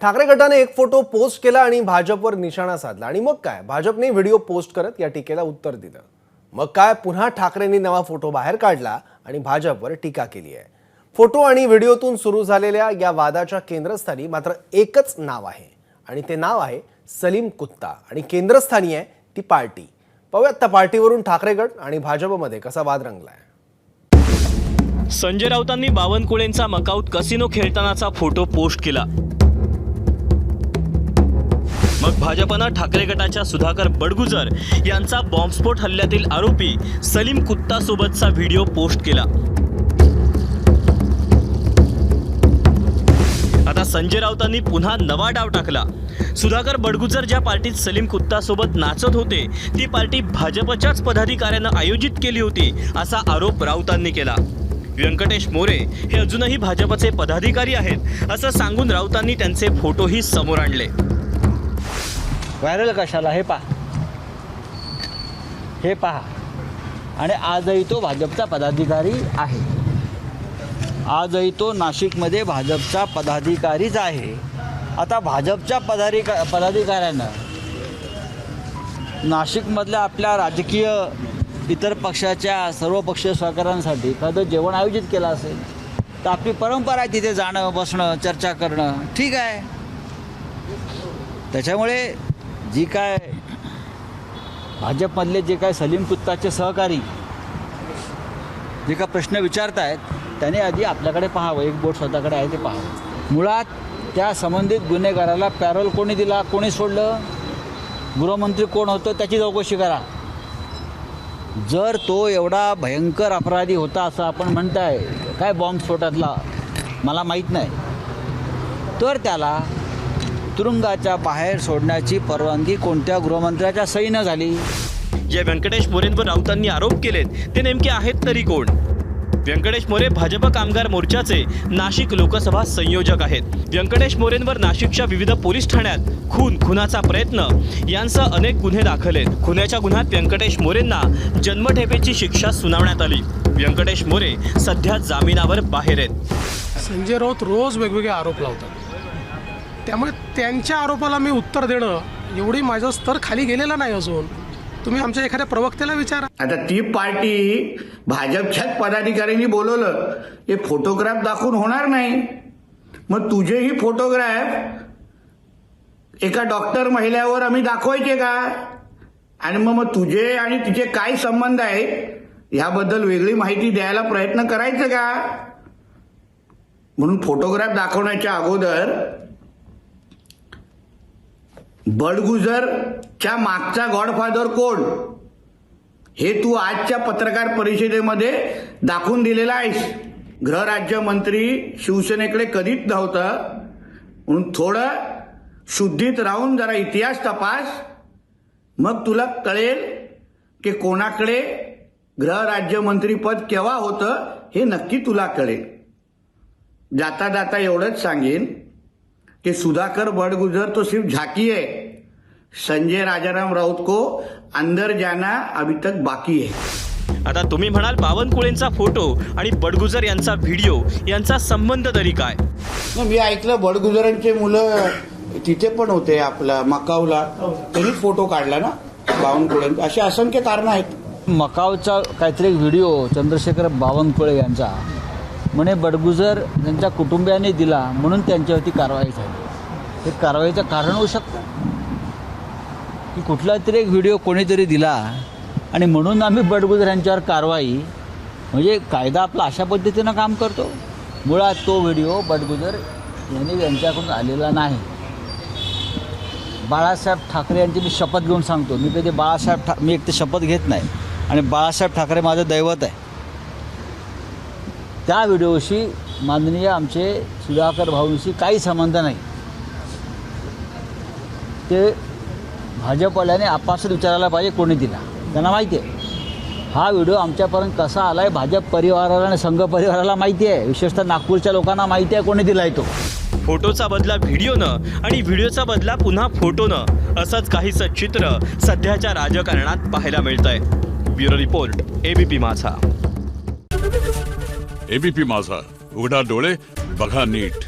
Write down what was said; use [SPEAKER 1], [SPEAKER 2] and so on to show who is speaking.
[SPEAKER 1] ठाकरे गटाने एक photo post केला आणि भाजपवर निशाणा साधला आणि मग काय भाजपने व्हिडिओ पोस्ट करत या टीकेला उत्तर दिलं। मग काय पुन्हा ठाकरेंनी नवा फोटो बाहेर काढला आणि भाजपवर टीका केली आहे। फोटो आणि व्हिडिओतून सुरू झालेल्या या वादाच्या केंद्रस्थानी मात्र एकच नाव आहे आणि ते नाव आहे सलीम कुत्ता आणि केंद्रस्थानी आहे ती पार्टी। पाहूयात त्या पार्टीवरून ठाकरे गट आणि भाजपमध्ये कसा वाद रंगलाय।
[SPEAKER 2] संजय राऊतांनी बावनकुळेंचा मकाऊत कसिनो खेळतानाचा फोटो पोस्ट केला। मग भाजपनं ठाकरे गटाच्या सुधाकर बडगुजर यांचा बॉम्बस्फोट हल्ल्यातील आरोपी सलीम कुत्ता सोबतचा व्हिडिओ पोस्ट केला। आता संजय राऊतांनी पुन्हा नवा डाव टाकला। सुधाकर बडगुजर ज्या पार्टीत सलीम कुत्ता सोबत नाचत होते ती पार्टी भाजपच्याच पदाधिकाऱ्यांना आयोजित केली होती असा आरोप राऊतांनी केला। व्यंकटेश मोरे हे अजूनही भाजपचे पदाधिकारी आहेत असं सांगून राऊतांनी त्यांचे फोटोही समोर आणले।
[SPEAKER 3] व्हायरल कशाला हे पहा आणि आजही तो भाजपचा पदाधिकारी आहे। आजही तो नाशिकमध्ये भाजपचा पदाधिकारीच आहे। आता भाजपच्या पदाधिकाऱ्यानं नाशिकमधल्या आपल्या राजकीय इतर पक्षाच्या सर्व पक्षीय सहकाऱ्यांसाठी एखादं जेवण आयोजित केलं असेल तर आपली परंपरा आहे तिथे जाणं, बसणं, चर्चा करणं, ठीक आहे। त्याच्यामुळे जी काय भाजपमधले जे काय सलीम कुत्ताचे सहकारी जे काय प्रश्न विचारतायत त्याने आधी आपल्याकडे पाहावं, एक बोट स्वतःकडे आहे ते पाहावं। मुळात त्या संबंधित गुन्हेगाराला पॅरोल कोणी दिला, कोणी सोडलं, गृहमंत्री कोण होतं त्याची चौकशी करा। जर तो एवढा भयंकर अपराधी होता असं आपण म्हणताय काय बॉम्बस्फोटातला मला माहीत नाही, तर त्याला तुरुंगाच्या बाहेर सोडण्याची परवानगी कोणत्या गृहमंत्र्याच्या सहीनं झाली?
[SPEAKER 2] जे व्यंकटेश मोरेंवर राऊतांनी आरोप केलेत ते नेमके आहेत तरी कोण? व्यंकटेश मोरे भाजप कामगार मोर्चाचे नाशिक लोकसभा संयोजक आहेत। व्यंकटेश मोरेंवर नाशिकच्या विविध पोलीस ठाण्यात खुनाचा प्रयत्न यांसह अनेक गुन्हे दाखल आहेत। खुनाच्या गुन्ह्यात व्यंकटेश मोरेंना जन्मठेपेची शिक्षा सुनावण्यात आली। व्यंकटेश मोरे सध्या जामिनावर बाहेर आहेत।
[SPEAKER 4] संजय राऊत रोज वेगवेगळे आरोप लावतात, त्यामुळे त्यांच्या आरोपाला मी उत्तर देणं एवढी माझं स्तर खाली गेलेला नाही अजून। तुम्ही आमच्या एखाद्या प्रवक्त्याला विचारा।
[SPEAKER 5] आता ती पार्टी भाजपच्याच पदाधिकाऱ्यांनी बोलवलं, हे फोटोग्राफ दाखवून होणार नाही। मग तुझेही फोटोग्राफ एका डॉक्टर महिलेवर आम्ही दाखवायचे का? आणि मग तुझे आणि तिचे काय संबंध आहेत ह्याबद्दल वेगळी माहिती द्यायला प्रयत्न करायचं का? म्हणून फोटोग्राफ दाखवण्याच्या अगोदर बडगुजरच्या मागचा गॉडफादर कोण हे तू आजच्या पत्रकार परिषदेमध्ये दाखवून दिलेला आहेस। गृहराज्यमंत्री शिवसेनेकडे कधीच नव्हतं, म्हणून थोडं शुद्धीत राहून जरा इतिहास तपास, मग तुला कळेल की कोणाकडे गृहराज्यमंत्रीपद केव्हा होतं हे नक्की तुला कळेल। जाता जाता एवढंच सांगेन कि सुधाकर बडगुजर तो सिर्फ झांकी है, संजय राजाराम राउत को अंदर जाना अभी तक बाकी है।
[SPEAKER 2] आता तुम्ही म्हणाल बावनकुळेंचा फोटो आणि बडगुजर यांचा व्हिडिओ यांचा संबंध तरी काय?
[SPEAKER 5] मी ऐकलं बडगुजरांचे मुलं तिथे पण होते, आपला मकाऊला त्यांनी फोटो काढला ना बावनकुळे, अशी असंख्य कारण आहेत।
[SPEAKER 3] मकाऊचा काहीतरी व्हिडिओ चंद्रशेखर बावनकुळे यांचा म्हणे बडगुजर त्यांच्या कुटुंबियांनी दिला म्हणून त्यांच्यावरती कारवाई झाली। हे कारवाईचं कारण होऊ शकतं की कुठला तरी एक व्हिडिओ कोणीतरी दिला आणि म्हणून आम्ही बडगुजर यांच्यावर कारवाई, म्हणजे कायदा आपला अशा पद्धतीनं काम करतो। मुळात तो व्हिडिओ बडगुजर यांनी यांच्याकडून आलेला नाही। बाळासाहेब ठाकरे यांची मी शपथ घेऊन सांगतो, मी कधी मी एक तर शपथ घेत नाही आणि बाळासाहेब ठाकरे माझं दैवत आहे। त्या व्हिडिओशी माननीय आमचे सुधाकर भाऊंशी काही संबंध नाही। ते भाजपवाल्याने आपापसात विचारायला पाहिजे कोणी दिला, त्यांना माहिती आहे। हा व्हिडिओ आमच्यापर्यंत कसा आला आहे भाजप परिवाराला आणि संघ परिवाराला माहिती आहे, विशेषतः नागपूरच्या लोकांना माहिती आहे कोणी दिला आहे तो।
[SPEAKER 2] फोटोचा बदला व्हिडिओनं आणि व्हिडिओचा बदला पुन्हा फोटोनं असंच काहीसं चित्र सध्याच्या राजकारणात पाहायला मिळतंय। ब्युरो रिपोर्ट एबीपी माझा।
[SPEAKER 6] एबीपी माझा, उघडा डोळे बघा नीट।